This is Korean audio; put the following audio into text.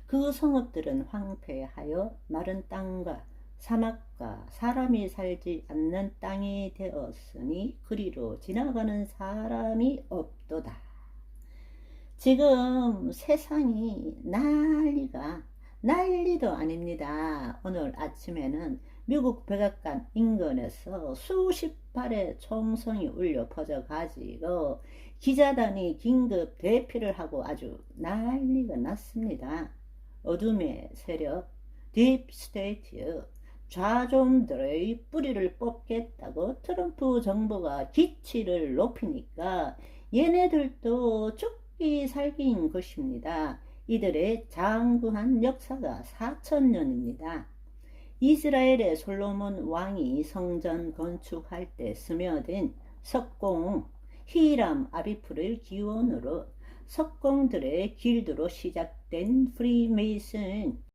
그 성읍들은 황폐하여 마른 땅과 사막과 사람이 살지 않는 땅이 되었으니 그리로 지나가는 사람이 없도다. 지금 세상이 난리도 아닙니다. 오늘 아침에는 미국 백악관 인근에서 수십 발의 총성이 울려 퍼져가지고 기자단이 긴급 대피를 하고 아주 난리가 났습니다. 어둠의 세력, 딥스테이트, 좌좀들의 뿌리를 뽑겠다고 트럼프 정부가 기치를 높이니까 얘네들도 죽기 살기인 것입니다. 이들의 장구한 역사가 4,000년입니다. 이스라엘의 솔로몬 왕이 성전 건축할 때 스며든 석공, 히람 아비프를 기원으로 석공들의 길드로 시작된 프리메이슨